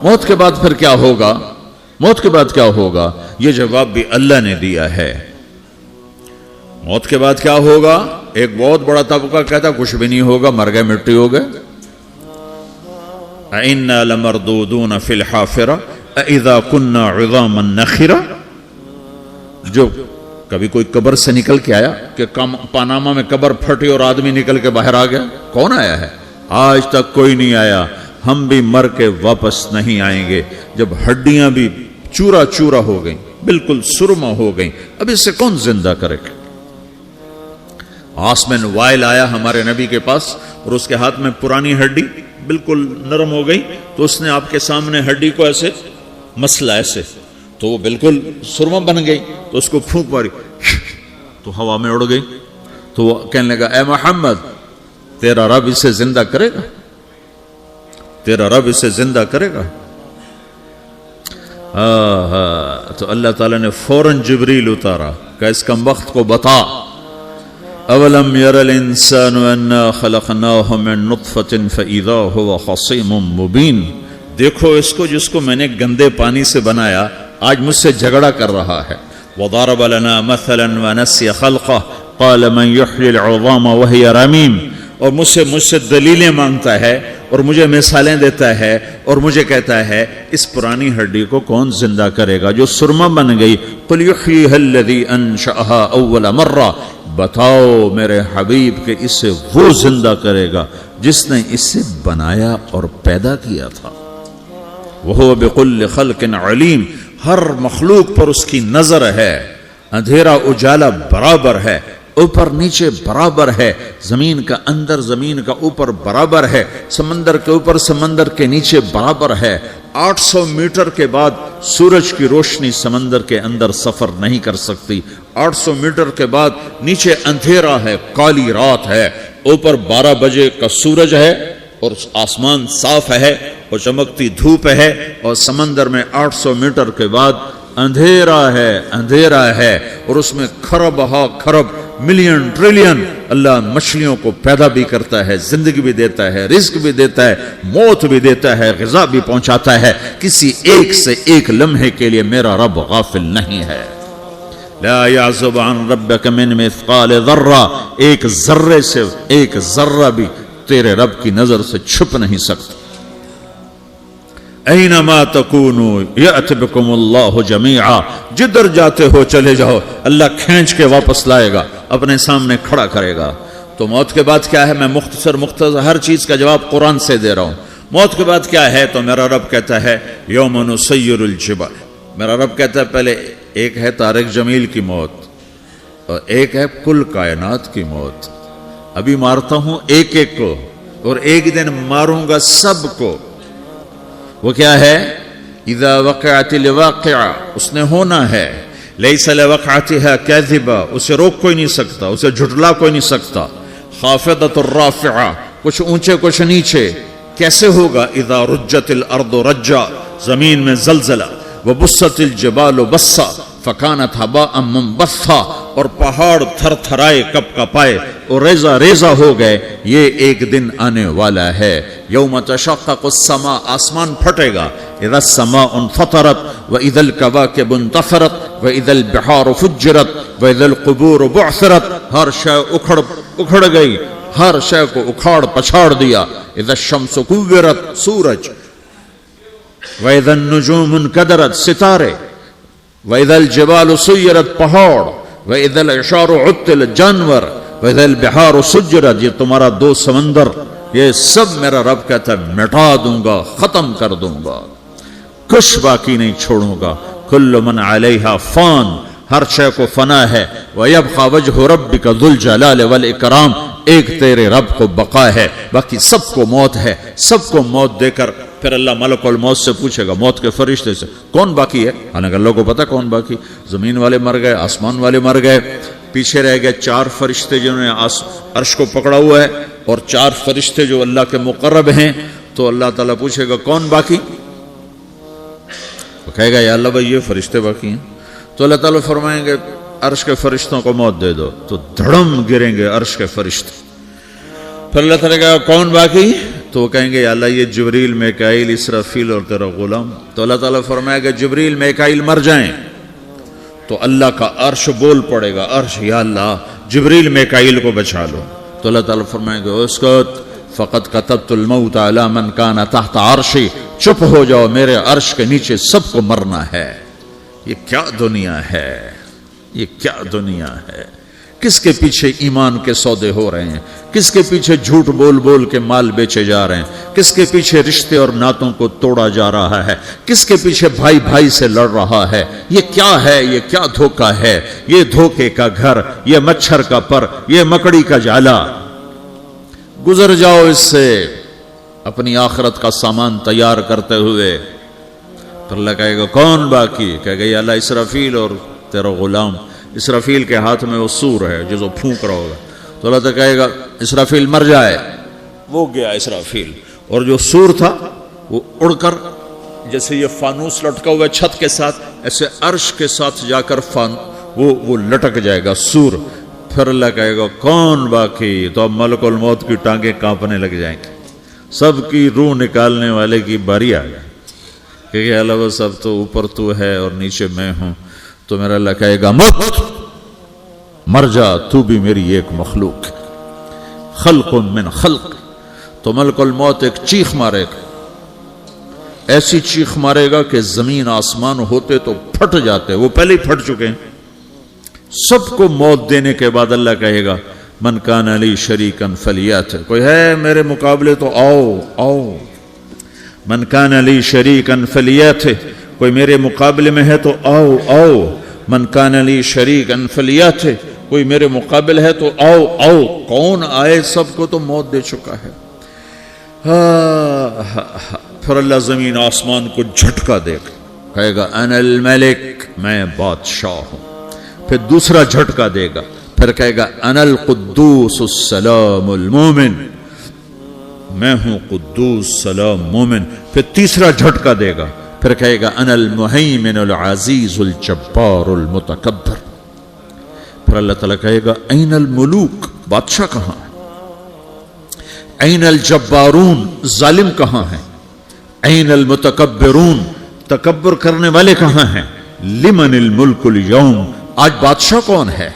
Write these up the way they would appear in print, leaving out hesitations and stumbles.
موت کے بعد پھر کیا ہوگا؟ موت کے بعد کیا ہوگا؟ یہ جواب بھی اللہ نے دیا ہے۔ موت کے بعد کیا ہوگا؟ ایک بہت بڑا طبقہ کہتا کچھ بھی نہیں ہوگا، مر گئے، مٹی ہو گئے۔ اِنَّا لَمَرْدُودُونَ فِي الْحَافِرَةِ اِذَا كُنَّا عِظَامًا نَخِرَةً۔ جو کبھی کوئی قبر سے نکل کے آیا کہ پاناما میں قبر پھٹی اور آدمی نکل کے باہر آ گیا؟ کون آیا ہے؟ آج تک کوئی نہیں آیا۔ ہم بھی مر کے واپس نہیں آئیں گے۔ جب ہڈیاں بھی چورا چورا ہو گئیں، بالکل سرما ہو گئیں، اب اس سے کون زندہ کرے گا؟ آسمین وائل آیا ہمارے نبی کے پاس اور اس کے ہاتھ میں پرانی ہڈی بالکل نرم ہو گئی، تو اس نے آپ کے سامنے ہڈی کو ایسے مسلا ایسے، تو وہ بالکل سرما بن گئی، تو اس کو پھونک ماری تو ہوا میں اڑ گئی۔ تو وہ کہنے لگا اے محمد، تیرا رب اسے زندہ کرے گا؟ تیرا رب اسے زندہ کرے گا؟ تو اللہ تعالیٰ نے فوراً جبریل اتارا کہ اس کم وقت کو بتا، اولم یر الانسان انا خلقناہ من نطفۃ فاذا هو خصیم مبین۔ دیکھو اس کو جس کو میں نے گندے پانی سے بنایا، آج مجھ سے جھگڑا کر رہا ہے۔ وضرب لنا مثلا ونسی خلقہ قال من یحیی العظام وہی رمیم۔ اور مجھ سے دلیلیں مانگتا ہے اور مجھے مثالیں دیتا ہے اور مجھے کہتا ہے اس پرانی ہڈی کو کون زندہ کرے گا جو سرما بن گئی؟ قل یحییھا الذی انشأھا اول مرہ۔ بتاؤ میرے حبیب کہ اسے وہ زندہ کرے گا جس نے اسے بنایا اور پیدا کیا تھا۔ وہو بکل خلق علیم۔ ہر مخلوق پر اس کی نظر ہے، اندھیرا اجالا برابر ہے، اوپر نیچے برابر ہے، زمین کا اندر زمین کا اوپر برابر ہے، سمندر کے اوپر سمندر کے نیچے برابر ہے۔ 800 میٹر کے بعد سورج کی روشنی سمندر کے اندر سفر نہیں کر سکتی۔ 800 میٹر کے بعد نیچے اندھیرا ہے، کالی رات ہے، اوپر 12 بجے کا سورج ہے اور آسمان صاف ہے اور چمکتی دھوپ ہے، اور سمندر میں 800 میٹر کے بعد اندھیرا ہے اور اس میں کھرب ہا کھرب ملین ٹریلین اللہ مچھلیوں کو پیدا بھی کرتا ہے، زندگی بھی دیتا ہے، رزق بھی دیتا ہے، موت بھی دیتا ہے، غذا بھی پہنچاتا ہے۔ کسی ایک سے ایک لمحے کے لیے میرا رب غافل نہیں ہے۔ لا يعزب عن ربك من مثقال ذرہ، ایک ذرے سے ایک ذرہ بھی تیرے رب کی نظر سے چھپ نہیں سکتا۔ اینما تکونوا یأت بکم اللہ جمیعا، جدھر جاتے ہو چلے جاؤ، اللہ کھینچ کے واپس لائے گا، اپنے سامنے کھڑا کرے گا۔ تو موت کے بعد کیا ہے؟ میں مختصر ہر چیز کا جواب قرآن سے دے رہا ہوں۔ موت کے بعد کیا ہے؟ تو میرا رب کہتا ہے یوم نسیر الجبال۔ میرا رب کہتا ہے پہلے ایک ہے طارق جمیل کی موت اور ایک ہے کل کائنات کی موت۔ ابھی مارتا ہوں ایک ایک کو اور ایک دن ماروں گا سب کو۔ وہ کیا ہے؟ اذا وقعت الواقعہ، اس نے ہونا ہے۔ لیس لوقعتها کاذبہ، اسے روک کوئی نہیں سکتا، اسے جھٹلا کوئی نہیں سکتا۔ خافضۃ الرافعہ، کچھ اونچے کچھ نیچے۔ کیسے ہوگا؟ اذا رجت الارض رجا، زمین میں زلزلہ۔ وبست الجبال بسا فکانت ہباء منبثا، اور پہاڑ تھر تھرائے کپ کپائے اور ریزہ ریزہ ہو گئے۔ یہ ایک دن آنے والا ہے۔ یوم تشقق السماء، آسمان پھٹے گا۔ اذا السماء انفطرت واذا الكواكب انتثرت واذا البحار فجرت واذا القبور بعثرت، ہر شے اکھڑ گئی، ہر شے کو اکھاڑ پچھاڑ دیا۔ اذا الشمس كورت، سورج۔ واذا النجوم انكدرت، ستارے۔ وَإِذَا الْجِبَالُ سُيِّرَتْ، پہاڑ۔ وَإِذَا الْعِشَارُ عُطِّلَتْ، جانور۔ وَإِذَا الْبِحَارُ سُجِّرَتْ، یہ تمہارا دو سمندر، یہ سب میرا رب کہتا ہے مٹا دوں گا، ختم کر دوں گا، کچھ باقی نہیں چھوڑوں گا۔ كُلُّ مَنْ عَلَيْهَا فان، ہر شے کو فنا ہے۔ وَيَبْقَى وَجْهُ رَبِّكَ ذُو الْجَلَالِ وَالْإِكْرَامِ، ایک تیرے رب کو بقا ہے، باقی سب کو موت ہے۔ سب کو موت دے کر پھر اللہ ملک الموت سے پوچھے گا، موت کے فرشتے سے، کون باقی ہے؟ حالانکہ اللہ کو پتا کون باقی۔ زمین والے مر گئے، آسمان والے مر گئے، پیچھے رہ گئے 4 فرشتے جنہوں نے عرش کو پکڑا ہوا ہے اور 4 فرشتے جو اللہ کے مقرب ہیں۔ تو اللہ تعالیٰ پوچھے گا کون باقی؟ وہ کہے گا یا اللہ بھائی یہ فرشتے باقی ہیں۔ تو اللہ تعالیٰ فرمائیں گے عرش کے فرشتوں کو موت دے دو، تو دھڑم گریں گے عرش کے فرشتے۔ پھر اللہ تعالیٰ کہا کون باقی؟ تو وہ کہیں گے یا اللہ یہ جبریل میکائیل اسرافیل اور تیرا غلام. تو اللہ تعالیٰ فرمائے گا جبریل میکائیل مر جائیں تو اللہ کا عرش بول پڑے گا, عرش یا اللہ جبریل میکائیل کو بچا لو. تو اللہ تعالیٰ فرمائے گا اسکت فقط کتبت الموت علی من کان تحت عرشی, چپ ہو جاؤ میرے عرش کے نیچے سب کو مرنا ہے. یہ کیا دنیا ہے, یہ کیا دنیا ہے. کس کے پیچھے ایمان کے سودے ہو رہے ہیں, کس کے پیچھے جھوٹ بول بول کے مال بیچے جا رہے ہیں, کس کے پیچھے رشتے اور ناتوں کو توڑا جا رہا ہے, کس کے پیچھے بھائی بھائی سے لڑ رہا ہے. یہ کیا ہے, یہ کیا دھوکہ ہے, یہ دھوکے کا گھر, یہ مچھر کا پر, یہ مکڑی کا جالا. گزر جاؤ اس سے اپنی آخرت کا سامان تیار کرتے ہوئے. تو اللہ کہے گا کون باقی, کہے گا یا اللہ اسرافیل اور تیرا غلام. اسرافیل کے ہاتھ میں وہ سور ہے جو پھونک رہا ہوگا. تو اللہ تعالیٰ کہے گا اسرافیل مر جائے, وہ گیا اسرافیل, اور جو سور تھا وہ اڑ کر جیسے یہ فانوس لٹکا ہوا چھت کے ساتھ ایسے عرش کے ساتھ جا کر وہ لٹک جائے گا سور. پھر اللہ کہے گا کون باقی, تو اب ملک الموت کی ٹانگیں کانپنے لگ جائیں گی, سب کی روح نکالنے والے کی باری آ گئی, کہ اللہ وہ سب تو اوپر تو ہے اور نیچے میں ہوں. تو میرا اللہ کہے گا موت مر جا, تو بھی میری ایک مخلوق ہے, خلق من خلق. تو ملک الموت ایک چیخ مارے گا, ایسی چیخ مارے گا کہ زمین آسمان ہوتے تو پھٹ جاتے, وہ پہلے ہی پھٹ چکے ہیں. سب کو موت دینے کے بعد اللہ کہے گا من کان علی شریکن فلیات, کوئی ہے میرے مقابلے تو آؤ آؤ. من کان علی شریکن فلیات, کوئی میرے مقابلے میں ہے تو آؤ آؤ. من کان علی شریکن فلیات, کوئی میرے مقابل ہے تو آؤ آؤ. کون آئے, سب کو تو موت دے چکا ہے. پھر اللہ زمین آسمان کو جھٹکا دے گا, کہے گا انا الملک, میں بادشاہ ہوں. پھر دوسرا جھٹکا دے گا, پھر کہے گا انا القدوس السلام المومن, میں ہوں قدوس سلام مومن. پھر تیسرا جھٹکا دے گا, پھر کہے گا انا المہیمن العزیز الجبار المتکبر. پھر اللہ تعالیٰ کہے گا این الملوک, بادشاہ کہاں ہے؟ این الجبارون, ظالم کہاں ہیں؟ این المتکبرون, تکبر کرنے والے کہاں ہیں؟ لمن الملک اليوم, آج بادشاہ کون ہے؟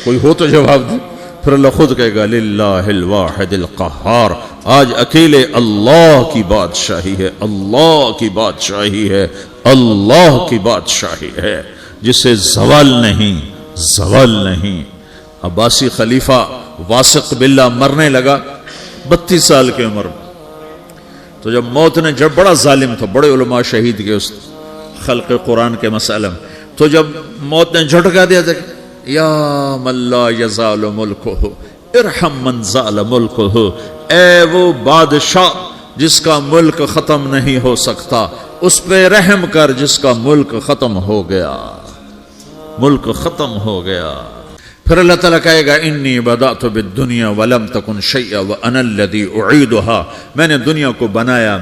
کوئی ہو تو جواب دے. پھر اللہ خود کہے گا للہ الواحد القہار, آج اکیلے اللہ کی بادشاہی ہے, اللہ کی بادشاہی ہے, اللہ کی بادشاہی ہے, جسے زوال نہیں, زوال نہیں. عباسی خلیفہ واثق باللہ مرنے لگا 32 سال کی عمر میں. تو جب موت نے, جب بڑا ظالم تھا, بڑے علماء شہید کے اس خلق قرآن کے مسئلہ میں, تو جب موت نے جھٹکا دیا تھا یا من لا یزال ملکہ ارحم من زال ملکہ, اے وہ بادشاہ جس کا ملک ختم نہیں ہو سکتا, اس پہ رحم کر جس کا ملک ختم ہو گیا, ملک ختم ہو گیا. پھر اللہ تعالیٰ کہے گا انی بدأت بالدنیا ولم تکن شیئا وانا الذی اعیدها, میں نے دنیا کو بنایا,